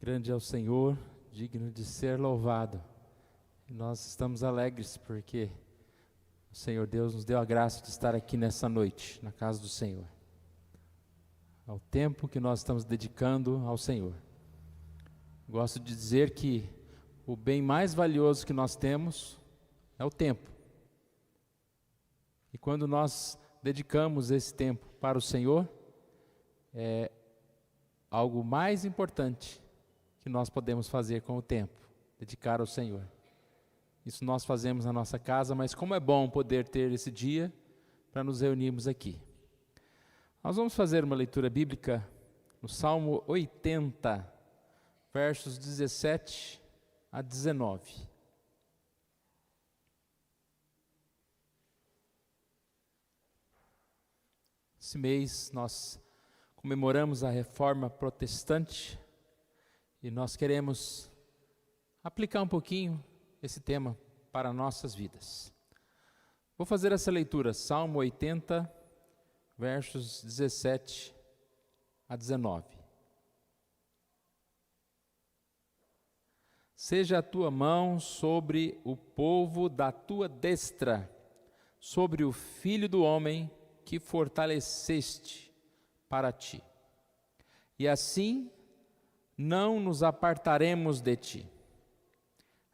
Grande é o Senhor, digno de ser louvado. E nós estamos alegres porque o Senhor Deus nos deu a graça de estar aqui nessa noite, na casa do Senhor. Ao tempo que nós estamos dedicando ao Senhor. Gosto de dizer que o bem mais valioso que nós temos é o tempo. E quando nós dedicamos esse tempo para o Senhor, é algo mais importante que nós podemos fazer com o tempo, dedicar ao Senhor. Isso nós fazemos na nossa casa, mas como é bom poder ter esse dia para nos reunirmos aqui. Nós vamos fazer uma leitura bíblica no Salmo 80, versos 17 a 19. Esse mês nós comemoramos a Reforma Protestante e nós queremos aplicar um pouquinho esse tema para nossas vidas. Vou fazer essa leitura, Salmo 80, versos 17 a 19. Seja a tua mão sobre o povo da tua destra, sobre o filho do homem que fortaleceste para ti. E assim não nos apartaremos de ti.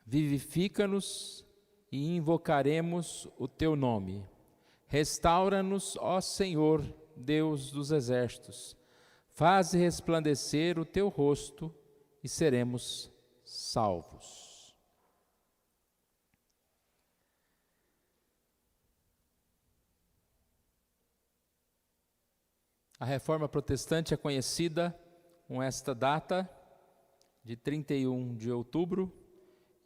Vivifica-nos e invocaremos o teu nome. Restaura-nos, ó Senhor, Deus dos exércitos. Faze resplandecer o teu rosto e seremos salvos. A Reforma Protestante é conhecida com esta data de 31 de outubro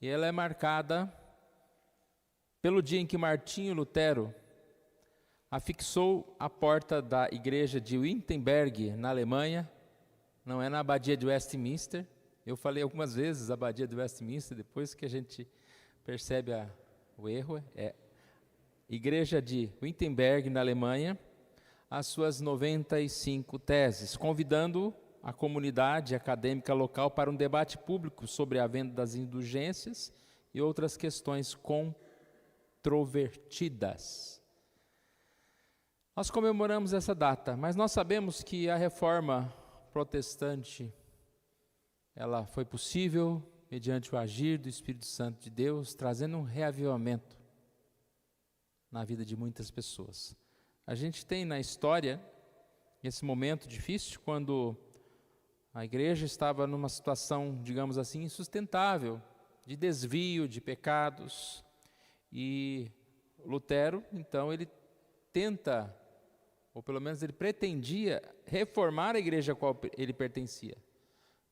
e ela é marcada pelo dia em que Martinho Lutero afixou a porta da igreja de Wittenberg, na Alemanha, não é na abadia de Westminster. Eu falei algumas vezes a abadia de Westminster, depois que a gente percebe o erro, é igreja de Wittenberg, na Alemanha, as suas 95 teses, convidando a comunidade acadêmica local para um debate público sobre a venda das indulgências e outras questões controvertidas. Nós comemoramos essa data, mas nós sabemos que a Reforma Protestante ela foi possível mediante o agir do Espírito Santo de Deus, trazendo um reavivamento na vida de muitas pessoas. A gente tem na história esse momento difícil quando a igreja estava numa situação, digamos assim, insustentável, de desvio, de pecados. E Lutero, então, ele tenta, ou pelo menos ele pretendia, reformar a igreja a qual ele pertencia.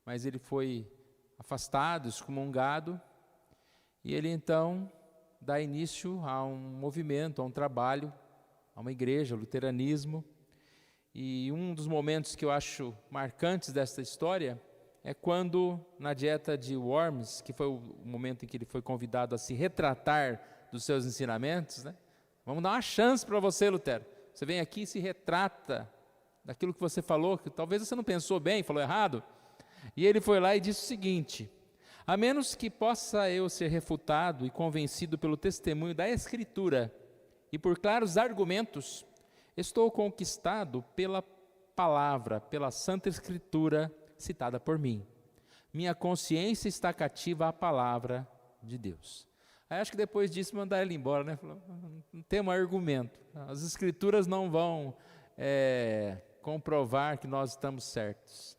Mas ele foi afastado, excomungado, e ele então dá início a um movimento, a um trabalho, a uma igreja, o luteranismo. E um dos momentos que eu acho marcantes desta história é quando, na dieta de Worms, que foi o momento em que ele foi convidado a se retratar dos seus ensinamentos, né? Vamos dar uma chance para você, Lutero. Você vem aqui e se retrata daquilo que você falou, que talvez você não pensou bem, falou errado. E ele foi lá e disse o seguinte: a menos que possa eu ser refutado e convencido pelo testemunho da Escritura e por claros argumentos, estou conquistado pela palavra, pela Santa Escritura citada por mim. Minha consciência está cativa à palavra de Deus. Aí acho que depois disso mandaram ele embora, né? Falou, não tem um argumento. As Escrituras não vão comprovar que nós estamos certos.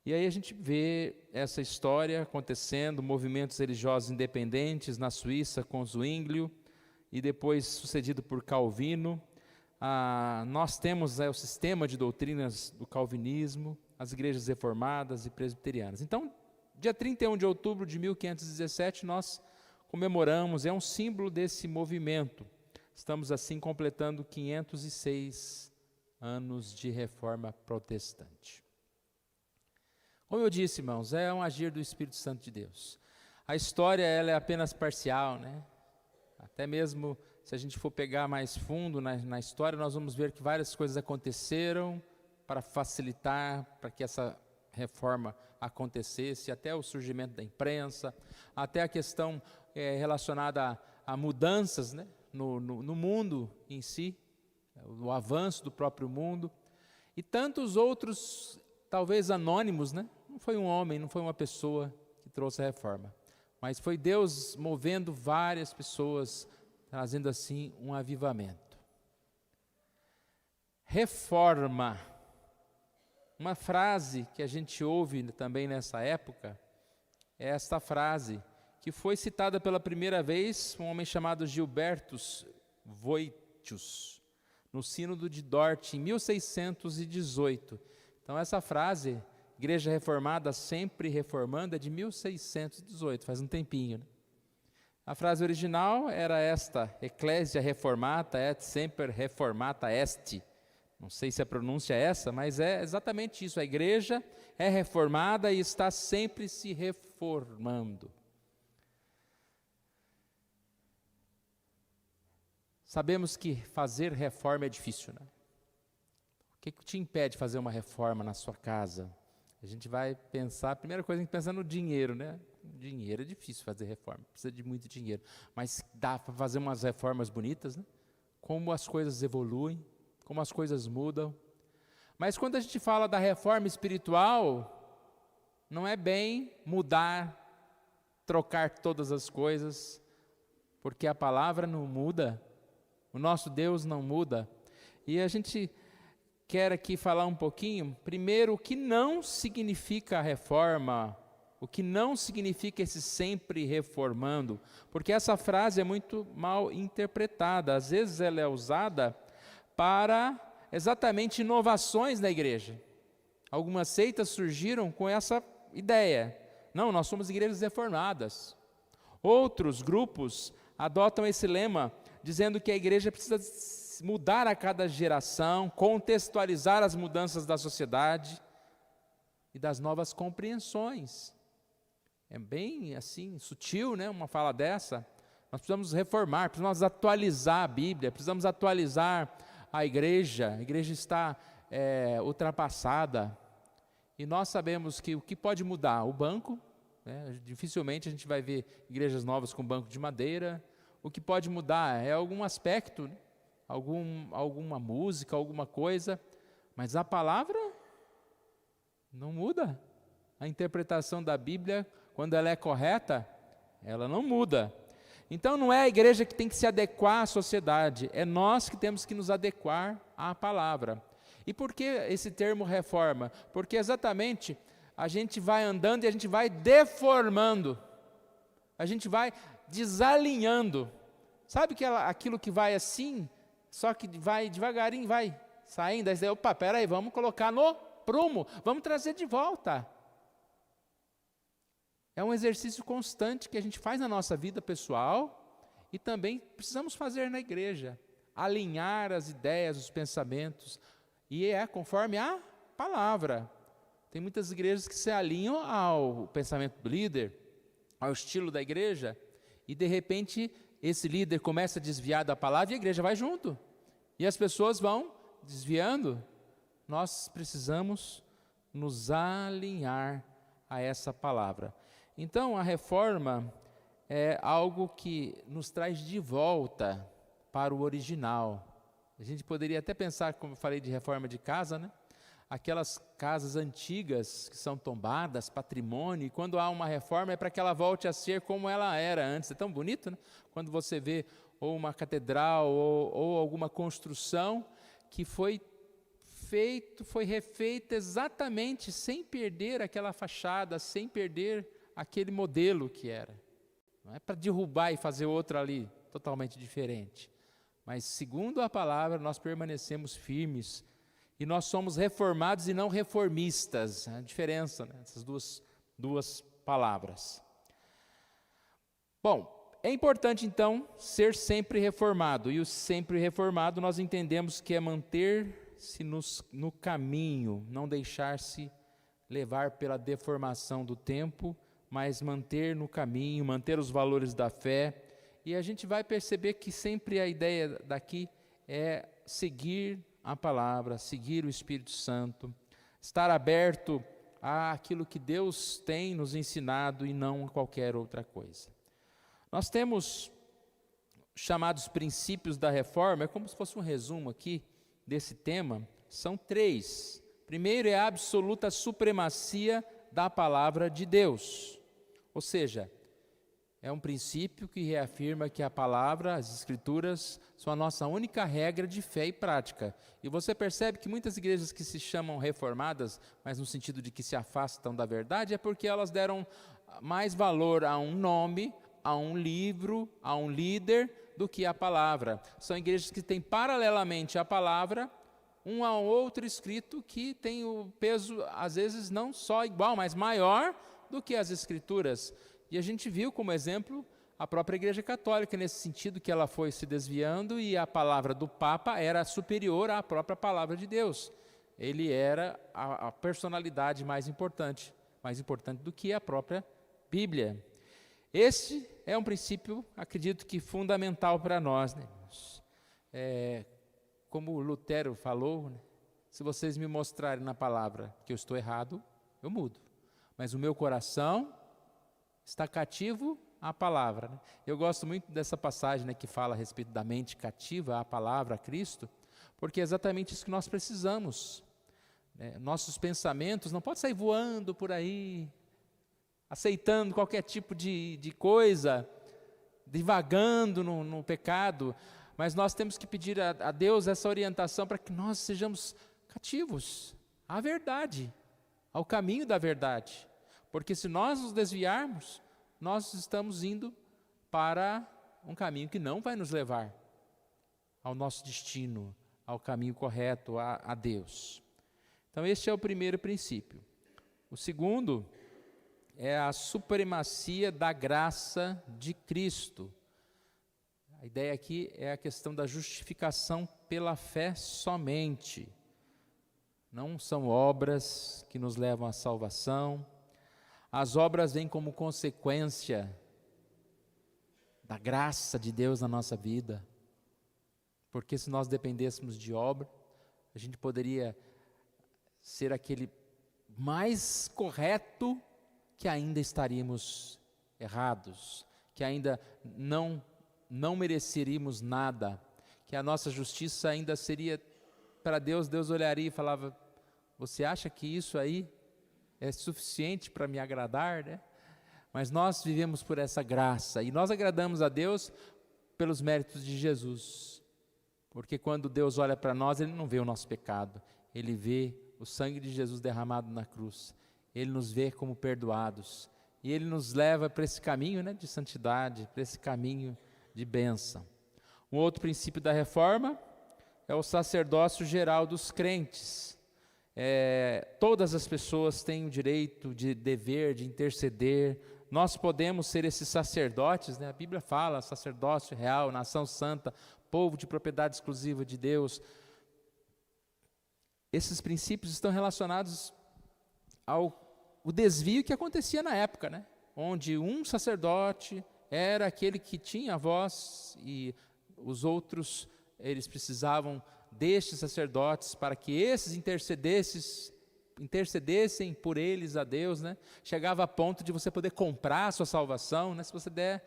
E aí a gente vê essa história acontecendo, movimentos religiosos independentes na Suíça com Zwinglio, e depois sucedido por Calvino. Nós temos o sistema de doutrinas do calvinismo, as igrejas reformadas e presbiterianas. Então, dia 31 de outubro de 1517, nós comemoramos, é um símbolo desse movimento. Estamos assim completando 506 anos de Reforma Protestante. Como eu disse, irmãos, é um agir do Espírito Santo de Deus. A história ela é apenas parcial, né? Até mesmo se a gente for pegar mais fundo na história, nós vamos ver que várias coisas aconteceram para facilitar, para que essa reforma acontecesse, até o surgimento da imprensa, até a questão relacionada a mudanças, né, no mundo em si, o avanço do próprio mundo, e tantos outros, talvez anônimos, né? Não foi um homem, não foi uma pessoa que trouxe a reforma, mas foi Deus movendo várias pessoas, trazendo assim um avivamento. Reforma, uma frase que a gente ouve também nessa época, é esta frase, que foi citada pela primeira vez por um homem chamado Gilbertus Voitius, no Sínodo de Dort, em 1618. Então essa frase, Igreja Reformada sempre reformando, é de 1618, faz um tempinho, né? A frase original era esta: Ecclesia Reformata et semper reformata est. Não sei se a pronúncia é essa, mas é exatamente isso. A igreja é reformada e está sempre se reformando. Sabemos que fazer reforma é difícil, né? O que te impede de fazer uma reforma na sua casa? A gente vai pensar, a primeira coisa que a gente pensa no dinheiro, né? Dinheiro é difícil fazer reforma, precisa de muito dinheiro. Mas dá para fazer umas reformas bonitas, né? Como as coisas evoluem, como as coisas mudam. Mas quando a gente fala da reforma espiritual, não é bem mudar, trocar todas as coisas, porque a palavra não muda, o nosso Deus não muda. E a gente quer aqui falar um pouquinho, primeiro, o que não significa a reforma, o que não significa esse sempre reformando, porque essa frase é muito mal interpretada. Às vezes ela é usada para exatamente inovações na igreja. Algumas seitas surgiram com essa ideia. Não, nós somos igrejas reformadas. Outros grupos adotam esse lema, dizendo que a igreja precisa mudar a cada geração, contextualizar as mudanças da sociedade e das novas compreensões. É bem assim, sutil, né, uma fala dessa. Nós precisamos reformar, precisamos atualizar a Bíblia, precisamos atualizar a igreja está ultrapassada. E nós sabemos que o que pode mudar? O banco, né? Dificilmente a gente vai ver igrejas novas com banco de madeira. O que pode mudar é algum aspecto, né? Alguma música, alguma coisa, mas a palavra não muda. A interpretação da Bíblia, quando ela é correta, ela não muda. Então não é a igreja que tem que se adequar à sociedade, é nós que temos que nos adequar à palavra. E por que esse termo reforma? Porque exatamente a gente vai andando e a gente vai deformando, a gente vai desalinhando. Sabe aquilo que vai assim, só que vai devagarinho, vai saindo, aí você, opa, peraí, vamos colocar no prumo, vamos trazer de volta. É um exercício constante que a gente faz na nossa vida pessoal e também precisamos fazer na igreja. Alinhar as ideias, os pensamentos, e é conforme a palavra. Tem muitas igrejas que se alinham ao pensamento do líder, ao estilo da igreja, e de repente esse líder começa a desviar da palavra e a igreja vai junto. E as pessoas vão desviando. Nós precisamos nos alinhar a essa palavra. Então, a reforma é algo que nos traz de volta para o original. A gente poderia até pensar, como eu falei de reforma de casa, né? Aquelas casas antigas que são tombadas, patrimônio, e quando há uma reforma é para que ela volte a ser como ela era antes. É tão bonito, né? Quando você vê ou uma catedral ou alguma construção que foi refeita exatamente sem perder aquela fachada, sem perder aquele modelo que era. Não é para derrubar e fazer outra ali, totalmente diferente. Mas, segundo a palavra, nós permanecemos firmes e nós somos reformados e não reformistas. A diferença, né, essas duas palavras. Bom, é importante então ser sempre reformado. E o sempre reformado nós entendemos que é manter-se no caminho, não deixar-se levar pela deformação do tempo, mas manter no caminho, manter os valores da fé. E a gente vai perceber que sempre a ideia daqui é seguir a palavra, seguir o Espírito Santo, estar aberto àquilo que Deus tem nos ensinado e não a qualquer outra coisa. Nós temos chamados princípios da reforma, é como se fosse um resumo aqui desse tema, são 3. Primeiro é a absoluta supremacia da palavra de Deus, ou seja, é um princípio que reafirma que a palavra, as escrituras, são a nossa única regra de fé e prática. E você percebe que muitas igrejas que se chamam reformadas, mas no sentido de que se afastam da verdade, é porque elas deram mais valor a um nome, a um livro, a um líder, do que a palavra. São igrejas que têm paralelamente à palavra, um a outro escrito que tem o peso, às vezes, não só igual, mas maior do que as escrituras. E a gente viu como exemplo a própria Igreja Católica, nesse sentido que ela foi se desviando e a palavra do Papa era superior à própria palavra de Deus. Ele era a personalidade mais importante do que a própria Bíblia. Esse é um princípio, acredito que fundamental para nós, né, irmãos? Como Lutero falou, né, se vocês me mostrarem na palavra que eu estou errado, eu mudo. Mas o meu coração está cativo à palavra. Né? Eu gosto muito dessa passagem, né, que fala a respeito da mente cativa à palavra, a Cristo, porque é exatamente isso que nós precisamos. Né? Nossos pensamentos não podem sair voando por aí, aceitando qualquer tipo de coisa, divagando no pecado, mas nós temos que pedir a Deus essa orientação para que nós sejamos cativos à verdade, ao caminho da verdade. Porque se nós nos desviarmos, nós estamos indo para um caminho que não vai nos levar ao nosso destino, ao caminho correto, a Deus. Então este é o primeiro princípio. O segundo é a supremacia da graça de Cristo. A ideia aqui é a questão da justificação pela fé somente. Não são obras que nos levam à salvação. As obras vêm como consequência da graça de Deus na nossa vida. Porque se nós dependêssemos de obra, a gente poderia ser aquele mais correto que ainda estaríamos errados, que ainda não mereceríamos nada, que a nossa justiça ainda seria para Deus. Deus olharia e falava: você acha que isso aí é suficiente para me agradar, né? Mas nós vivemos por essa graça, e nós agradamos a Deus pelos méritos de Jesus, porque quando Deus olha para nós, Ele não vê o nosso pecado, Ele vê o sangue de Jesus derramado na cruz, Ele nos vê como perdoados, e Ele nos leva para esse caminho, né, de santidade, para esse caminho de bênção. Um outro princípio da reforma é o sacerdócio geral dos crentes. Todas as pessoas têm o direito, de dever, de interceder. Nós podemos ser esses sacerdotes, né? A Bíblia fala, sacerdócio real, nação santa, povo de propriedade exclusiva de Deus. Esses princípios estão relacionados ao desvio que acontecia na época, né? Onde um sacerdote era aquele que tinha a voz e os outros, eles precisavam destes sacerdotes para que esses intercedessem por eles a Deus, né? Chegava a ponto de você poder comprar a sua salvação, né? Se você der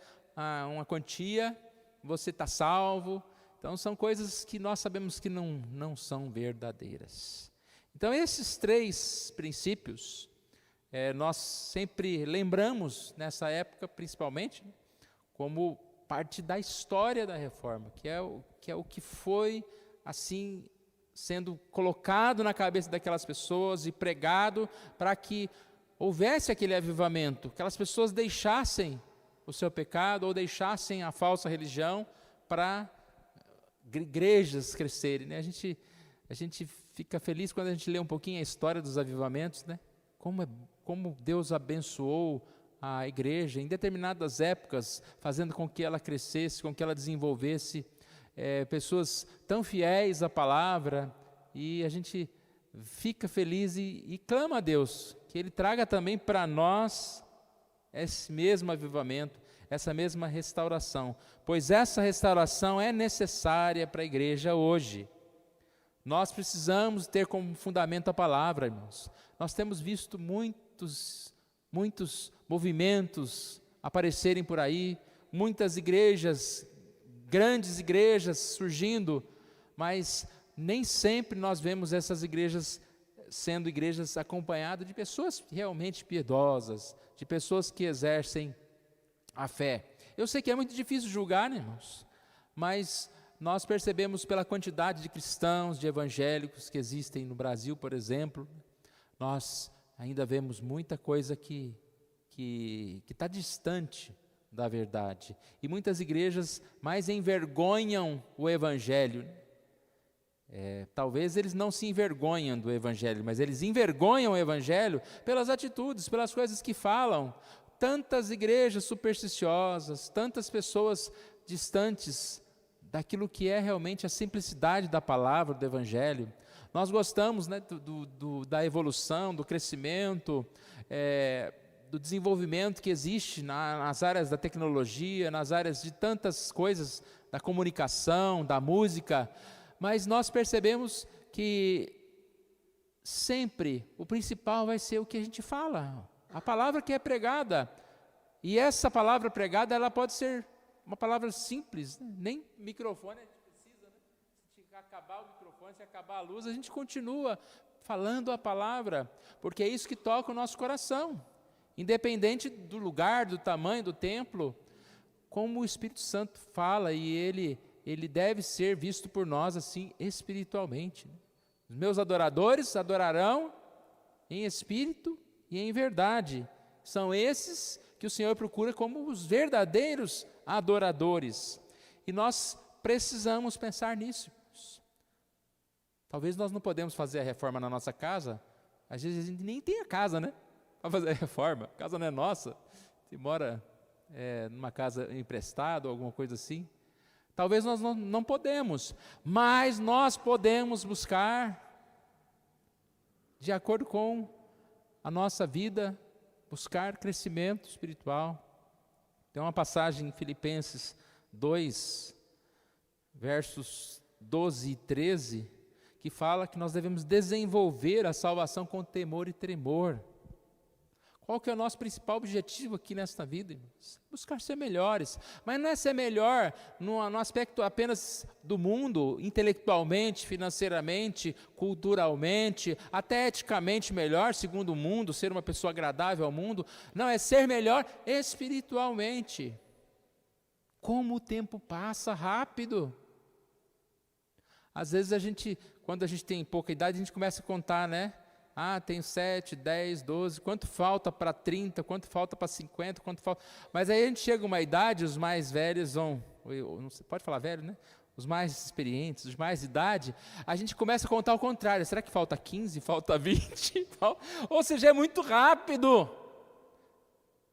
uma quantia, você está salvo. Então são coisas que nós sabemos que não são verdadeiras. Então esses 3 princípios, nós sempre lembramos nessa época, principalmente, como parte da história da reforma, que é o que foi assim sendo colocado na cabeça daquelas pessoas e pregado para que houvesse aquele avivamento, que aquelas pessoas deixassem o seu pecado ou deixassem a falsa religião para igrejas crescerem, né? A gente fica feliz quando a gente lê um pouquinho a história dos avivamentos, né? Como Deus abençoou a igreja em determinadas épocas, fazendo com que ela crescesse, com que ela desenvolvesse pessoas tão fiéis à palavra, e a gente fica feliz e clama a Deus que Ele traga também para nós esse mesmo avivamento, essa mesma restauração, pois essa restauração é necessária para a igreja hoje. Nós precisamos ter como fundamento a palavra, irmãos. Nós temos visto muitos movimentos aparecerem por aí, muitas igrejas, grandes igrejas surgindo, mas nem sempre nós vemos essas igrejas sendo igrejas acompanhadas de pessoas realmente piedosas, de pessoas que exercem a fé. Eu sei que é muito difícil julgar, né, irmãos? Mas nós percebemos pela quantidade de cristãos, de evangélicos que existem no Brasil, por exemplo, nós ainda vemos muita coisa que está distante da verdade. E muitas igrejas mais envergonham o evangelho. Talvez eles não se envergonham do evangelho, mas eles envergonham o evangelho pelas atitudes, pelas coisas que falam. Tantas igrejas supersticiosas, tantas pessoas distantes daquilo que é realmente a simplicidade da palavra, do evangelho. Nós gostamos, né, da evolução, do crescimento, do desenvolvimento que existe nas áreas da tecnologia, nas áreas de tantas coisas, da comunicação, da música, mas nós percebemos que sempre o principal vai ser o que a gente fala, a palavra que é pregada. E essa palavra pregada, ela pode ser uma palavra simples, né? Nem microfone a gente precisa, né? Se acabar o microfone, se acabar a luz, a gente continua falando a palavra, porque é isso que toca o nosso coração, independente do lugar, do tamanho do templo, como o Espírito Santo fala, e ele deve ser visto por nós assim espiritualmente. Os meus adoradores adorarão em espírito e em verdade. São esses que o Senhor procura como os verdadeiros adoradores. E nós precisamos pensar nisso. Talvez nós não podemos fazer a reforma na nossa casa. Às vezes a gente nem tem a casa, né? Para fazer a reforma. A casa não é nossa. Você mora numa casa emprestada ou alguma coisa assim. Talvez nós não podemos, mas nós podemos buscar, de acordo com a nossa vida, buscar crescimento espiritual. Tem uma passagem em Filipenses 2, versos 12 e 13, que fala que nós devemos desenvolver a salvação com temor e tremor. Qual que é o nosso principal objetivo aqui nesta vida, irmãos? Buscar ser melhores, mas não é ser melhor no aspecto apenas do mundo, intelectualmente, financeiramente, culturalmente, até eticamente melhor, segundo o mundo, ser uma pessoa agradável ao mundo. Não, é ser melhor espiritualmente. Como o tempo passa rápido. Às vezes quando a gente tem pouca idade, a gente começa a contar, né? Tenho 7, 10, 12, quanto falta para 30, quanto falta para 50, quanto falta... Mas aí a gente chega a uma idade, os mais velhos não sei, pode falar velho, né? Os mais experientes, os mais de idade, a gente começa a contar ao contrário. Será que falta 15, falta 20? Ou seja, é muito rápido.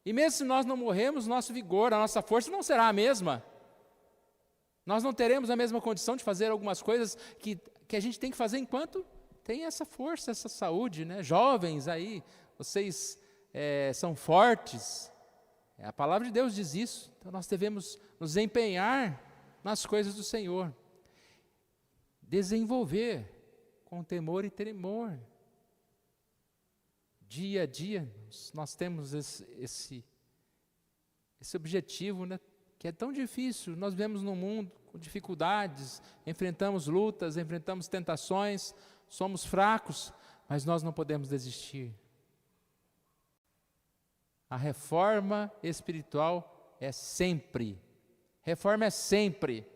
E mesmo se nós não morrermos, nosso vigor, a nossa força não será a mesma. Nós não teremos a mesma condição de fazer algumas coisas que a gente tem que fazer enquanto tem essa força, essa saúde, né? Jovens aí, vocês são fortes. A palavra de Deus diz isso. Então nós devemos nos empenhar nas coisas do Senhor. Desenvolver com temor e tremor. Dia a dia, nós temos esse objetivo, né? Que é tão difícil. Nós vivemos num mundo com dificuldades, enfrentamos lutas, enfrentamos tentações, somos fracos, mas nós não podemos desistir. A reforma espiritual é sempre. Reforma é sempre.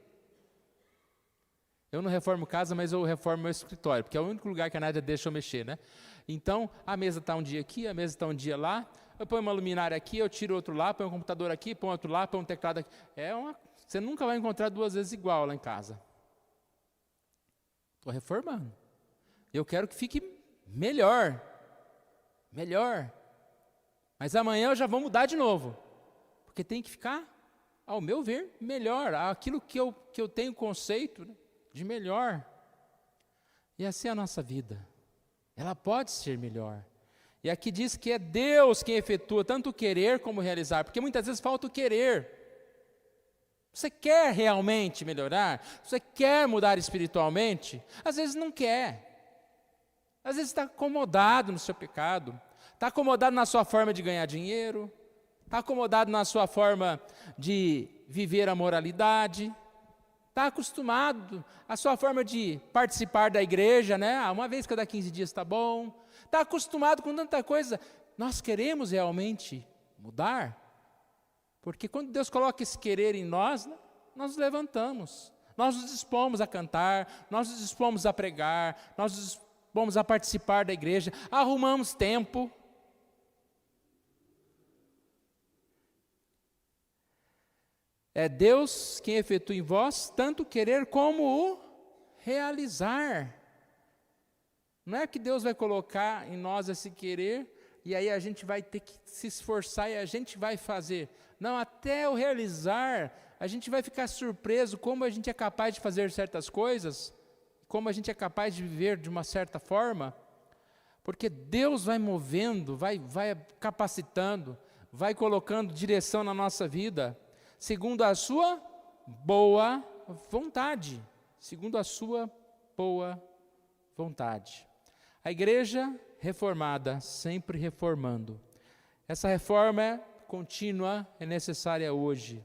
Eu não reformo casa, mas eu reformo meu escritório, porque é o único lugar que a Nádia deixa eu mexer, né? Então, a mesa está um dia aqui, a mesa está um dia lá, eu ponho uma luminária aqui, eu tiro outro lá, ponho um computador aqui, ponho outro lá, ponho um teclado aqui. Você nunca vai encontrar duas vezes igual lá em casa. Estou reformando. Eu quero que fique melhor. Mas amanhã eu já vou mudar de novo. Porque tem que ficar, ao meu ver, melhor. Aquilo que eu tenho conceito, né, de melhor. E assim é a nossa vida. Ela pode ser melhor. E aqui diz que é Deus quem efetua tanto o querer como o realizar. Porque muitas vezes falta o querer. Você quer realmente melhorar? Você quer mudar espiritualmente? Às vezes não quer. Às vezes está acomodado no seu pecado. Está acomodado na sua forma de ganhar dinheiro. Está acomodado na sua forma de viver a moralidade. Está acostumado à sua forma de participar da igreja, né? Uma vez cada 15 dias está bom. Está acostumado com tanta coisa. Nós queremos realmente mudar? Porque quando Deus coloca esse querer em nós, né, nós nos levantamos. Nós nos dispomos a cantar, nós nos dispomos a pregar, nós nos dispomos a participar da igreja, arrumamos tempo. É Deus quem efetua em vós tanto o querer como o realizar. Não é que Deus vai colocar em nós esse querer e aí a gente vai ter que se esforçar e a gente vai fazer. Não, até o realizar, a gente vai ficar surpreso como a gente é capaz de fazer certas coisas, como a gente é capaz de viver de uma certa forma, porque Deus vai movendo, vai capacitando, vai colocando direção na nossa vida, segundo a sua boa vontade. Segundo a sua boa vontade. A igreja reformada, sempre reformando. Essa reforma contínua é necessária hoje.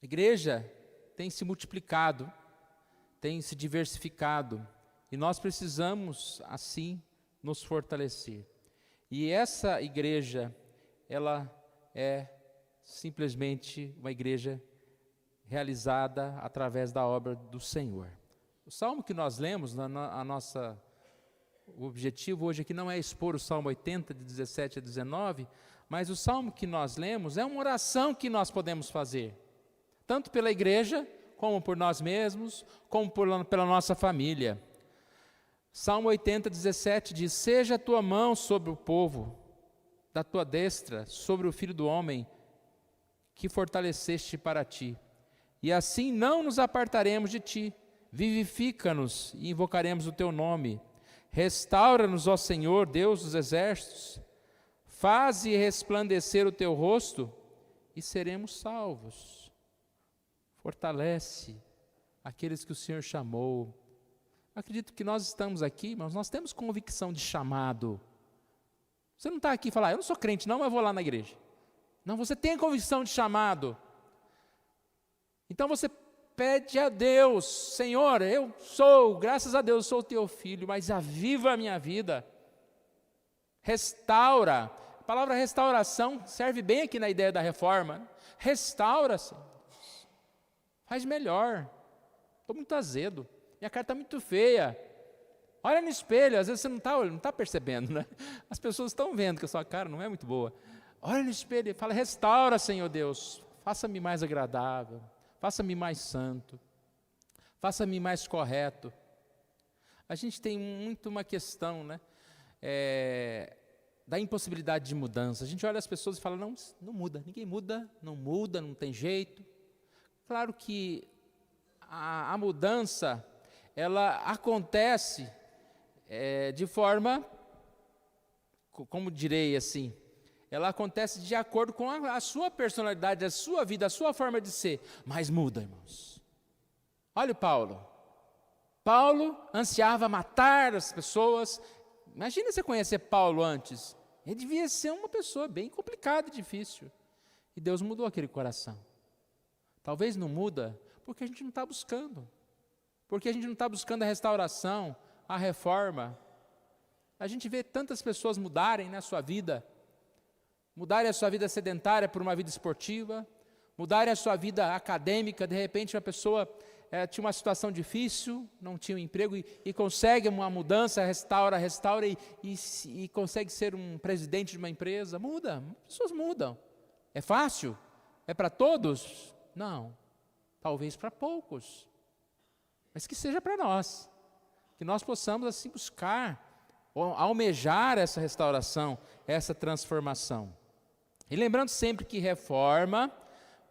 A igreja tem se multiplicado, tem se diversificado, e nós precisamos, assim, nos fortalecer. E essa igreja, ela é simplesmente uma igreja realizada através da obra do Senhor. O salmo que nós lemos, o objetivo hoje aqui não é expor o Salmo 80, de 17 a 19, mas o salmo que nós lemos é uma oração que nós podemos fazer, tanto pela igreja, como por nós mesmos, como pela nossa família. Salmo 80, 17 diz: seja a tua mão sobre o povo, da tua destra sobre o filho do homem, que fortaleceste para ti. E assim não nos apartaremos de ti. Vivifica-nos e invocaremos o teu nome. Restaura-nos, ó Senhor, Deus dos exércitos. Faze resplandecer o teu rosto e seremos salvos. Fortalece aqueles que o Senhor chamou. Acredito que nós estamos aqui, mas nós temos convicção de chamado. Você não está aqui e fala: eu não sou crente não, mas vou lá na igreja. Não, você tem convicção de chamado. Então você pede a Deus: Senhor, eu sou, graças a Deus, eu sou o teu filho, mas aviva a minha vida. Restaura. A palavra restauração serve bem aqui na ideia da reforma. Restaura, Senhor. Faz melhor. Estou muito azedo. Minha cara está muito feia. Olha no espelho, às vezes você não está percebendo, né? As pessoas estão vendo que a sua cara não é muito boa. Olha no espelho e fala: restaura, Senhor Deus. Faça-me mais agradável. Faça-me mais santo. Faça-me mais correto. A gente tem muito uma questão, né? Da impossibilidade de mudança. A gente olha as pessoas e fala: não muda, ninguém muda, não tem jeito. Claro que a mudança, ela acontece de forma, como direi assim, ela acontece de acordo com a sua personalidade, a sua vida, a sua forma de ser, mas muda, irmãos. Olha o Paulo. Paulo ansiava matar as pessoas. Imagina você conhecer Paulo antes. Ele devia ser uma pessoa bem complicada e difícil. E Deus mudou aquele coração. Talvez não muda porque a gente não está buscando. Porque a gente não está buscando a restauração, a reforma. A gente vê tantas pessoas mudarem na sua vida. Mudarem a sua vida sedentária por uma vida esportiva. Mudarem a sua vida acadêmica. De repente uma pessoa tinha uma situação difícil, não tinha um emprego e consegue uma mudança, restaura e consegue ser um presidente de uma empresa. Muda, pessoas mudam. É fácil? É para todos? Não, talvez para poucos, mas que seja para nós, que nós possamos assim buscar, almejar essa restauração, essa transformação. E lembrando sempre que reforma,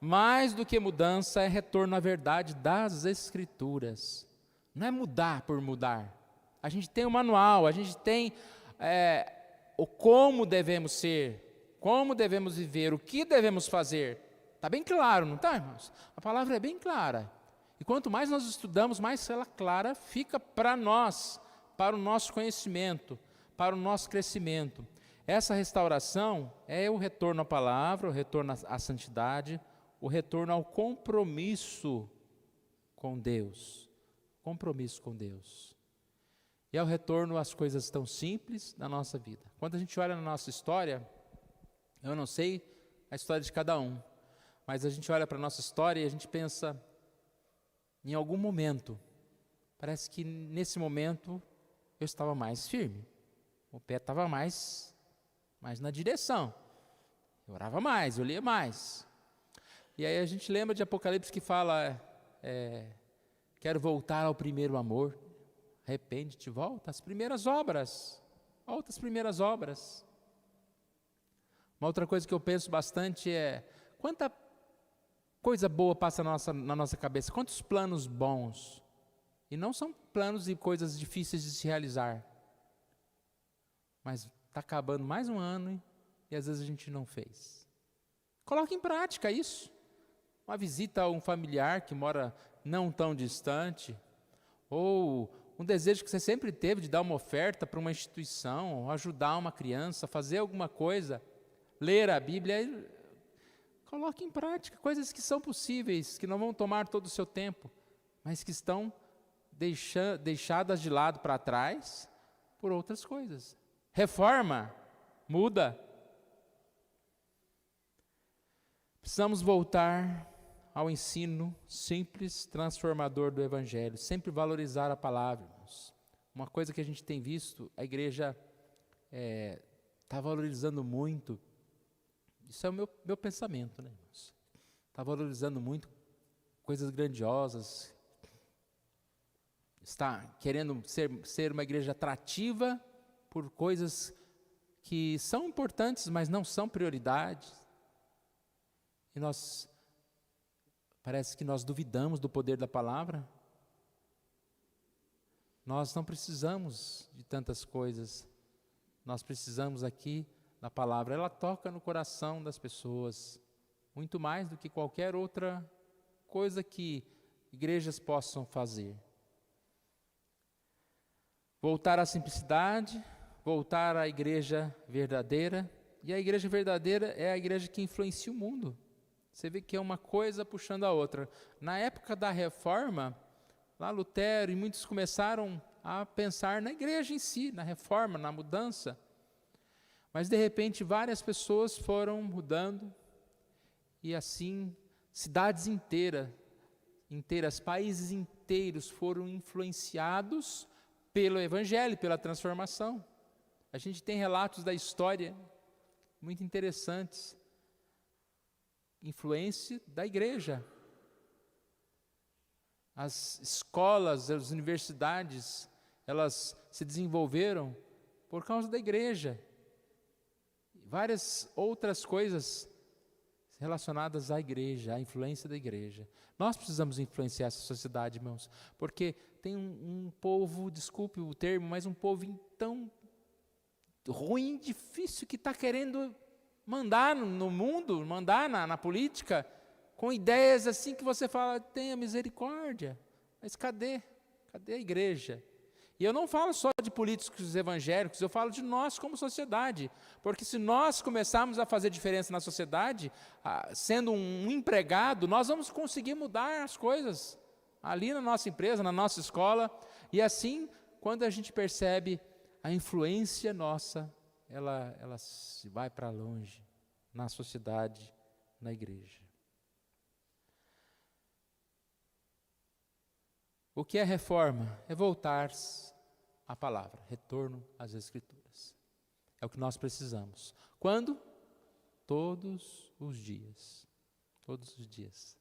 mais do que mudança, é retorno à verdade das Escrituras. Não é mudar por mudar. A gente tem um manual, a gente tem o como devemos ser, como devemos viver, o que devemos fazer. Está bem claro, não está, irmãos? A palavra é bem clara. E quanto mais nós estudamos, mais ela clara fica para nós, para o nosso conhecimento, para o nosso crescimento. Essa restauração é o retorno à palavra, o retorno à santidade, o retorno ao compromisso com Deus. Compromisso com Deus. E é o retorno às coisas tão simples da nossa vida. Quando a gente olha na nossa história, eu não sei a história de cada um, mas a gente olha para a nossa história e a gente pensa, em algum momento, parece que nesse momento eu estava mais firme, o pé estava mais na direção, eu orava mais, eu lia mais. E aí a gente lembra de Apocalipse que fala, quero voltar ao primeiro amor, arrepende-te, volta às primeiras obras, volta às primeiras obras. Uma outra coisa que eu penso bastante é, quanta coisa boa passa na nossa cabeça, quantos planos bons, e não são planos e coisas difíceis de se realizar, mas está acabando mais um ano e às vezes a gente não fez. Coloque em prática isso, uma visita a um familiar que mora não tão distante, ou um desejo que você sempre teve de dar uma oferta para uma instituição, ou ajudar uma criança, fazer alguma coisa, ler a Bíblia. Coloque em prática coisas que são possíveis, que não vão tomar todo o seu tempo, mas que estão deixadas de lado para trás por outras coisas. Reforma, muda. Precisamos voltar ao ensino simples, transformador do Evangelho, sempre valorizar a palavra, irmãos. Uma coisa que a gente tem visto, a igreja está valorizando muito. Isso é o meu pensamento, né, irmãos? Está valorizando muito coisas grandiosas, está querendo ser uma igreja atrativa por coisas que são importantes, mas não são prioridades. E parece que nós duvidamos do poder da palavra. Nós não precisamos de tantas coisas, nós precisamos aqui da palavra. Ela toca no coração das pessoas, muito mais do que qualquer outra coisa que igrejas possam fazer. Voltar à simplicidade, voltar à igreja verdadeira, e a igreja verdadeira é a igreja que influencia o mundo. Você vê que é uma coisa puxando a outra. Na época da reforma, lá Lutero e muitos começaram a pensar na igreja em si, na reforma, na mudança. Mas de repente várias pessoas foram mudando, e assim cidades inteiras, países inteiros foram influenciados pelo Evangelho, pela transformação. A gente tem relatos da história muito interessantes. Influência da igreja. As escolas, as universidades, elas se desenvolveram por causa da igreja. Várias outras coisas relacionadas à igreja, à influência da igreja. Nós precisamos influenciar essa sociedade, irmãos, porque tem um povo, desculpe o termo, mas um povo tão ruim, difícil, que está querendo mandar no mundo, mandar na política, com ideias assim que você fala, tenha misericórdia, mas cadê a igreja? E eu não falo só de políticos evangélicos, eu falo de nós como sociedade, porque se nós começarmos a fazer diferença na sociedade, sendo um empregado, nós vamos conseguir mudar as coisas, ali na nossa empresa, na nossa escola, e assim, quando a gente percebe a influência nossa, ela se vai para longe, na sociedade, na igreja. O que é reforma? É voltar à palavra, retorno às Escrituras. É o que nós precisamos. Quando? Todos os dias. Todos os dias.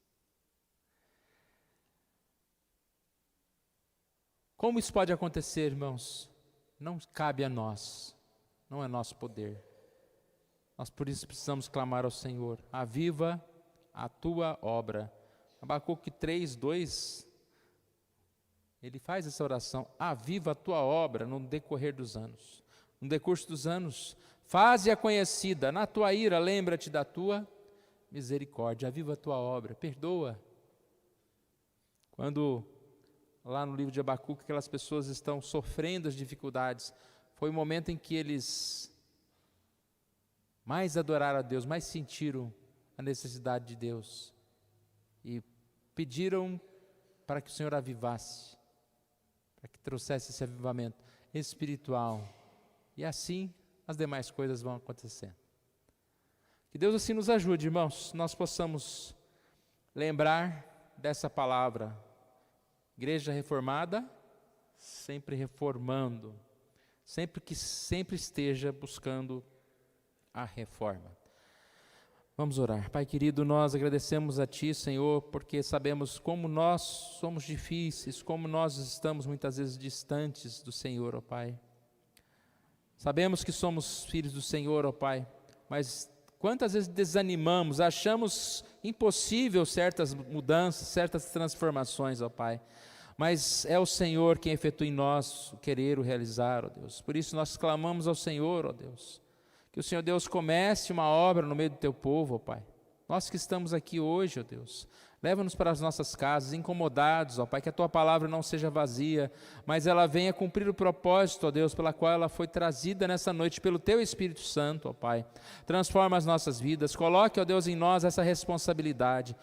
Como isso pode acontecer, irmãos? Não cabe a nós, não é nosso poder. Nós por isso precisamos clamar ao Senhor, aviva a tua obra. Abacuque 3:2, ele faz essa oração, aviva a tua obra no decorrer dos anos. No decurso dos anos, faze-a conhecida, na tua ira lembra-te da tua misericórdia, aviva a tua obra, perdoa. Quando, lá no livro de Abacuque, aquelas pessoas estão sofrendo as dificuldades, foi o momento em que eles mais adoraram a Deus, mais sentiram a necessidade de Deus e pediram para que o Senhor avivasse, para que trouxesse esse avivamento espiritual, e assim as demais coisas vão acontecendo. Que Deus assim nos ajude, irmãos, nós possamos lembrar dessa palavra, igreja reformada, sempre reformando, sempre esteja buscando a reforma. Vamos orar. Pai querido, nós agradecemos a Ti, Senhor, porque sabemos como nós somos difíceis, como nós estamos muitas vezes distantes do Senhor, ó Pai. Sabemos que somos filhos do Senhor, ó Pai, mas quantas vezes desanimamos, achamos impossível certas mudanças, certas transformações, ó Pai. Mas é o Senhor quem efetua em nós o querer, o realizar, ó Deus. Por isso nós clamamos ao Senhor, ó Deus, que o Senhor Deus comece uma obra no meio do Teu povo, ó Pai. Nós que estamos aqui hoje, ó Deus, leva-nos para as nossas casas, incomodados, ó Pai, que a Tua palavra não seja vazia, mas ela venha cumprir o propósito, ó Deus, pela qual ela foi trazida nessa noite pelo Teu Espírito Santo, ó Pai. Transforma as nossas vidas, coloque, ó Deus, em nós essa responsabilidade,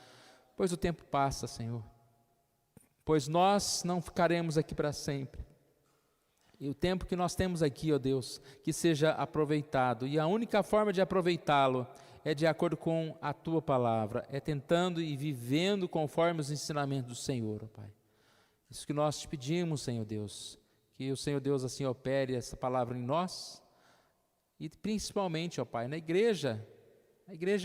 pois o tempo passa, Senhor, pois nós não ficaremos aqui para sempre. E o tempo que nós temos aqui, ó Deus, que seja aproveitado. E a única forma de aproveitá-lo é de acordo com a Tua palavra, é tentando e vivendo conforme os ensinamentos do Senhor, ó Pai. Isso que nós te pedimos, Senhor Deus, que o Senhor Deus assim opere essa palavra em nós, e principalmente, ó Pai, na igreja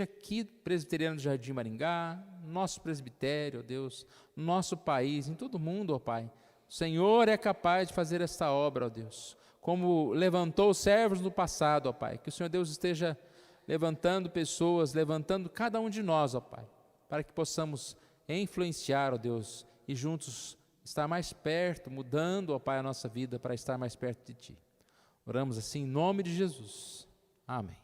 aqui, presbiteriana do Jardim Maringá, nosso presbitério, ó Deus, nosso país, em todo mundo, ó Pai. O Senhor é capaz de fazer esta obra, ó Deus, como levantou os servos no passado, ó Pai, que o Senhor Deus esteja levantando pessoas, levantando cada um de nós, ó Pai, para que possamos influenciar, ó Deus, e juntos estar mais perto, mudando, ó Pai, a nossa vida para estar mais perto de Ti. Oramos assim em nome de Jesus. Amém.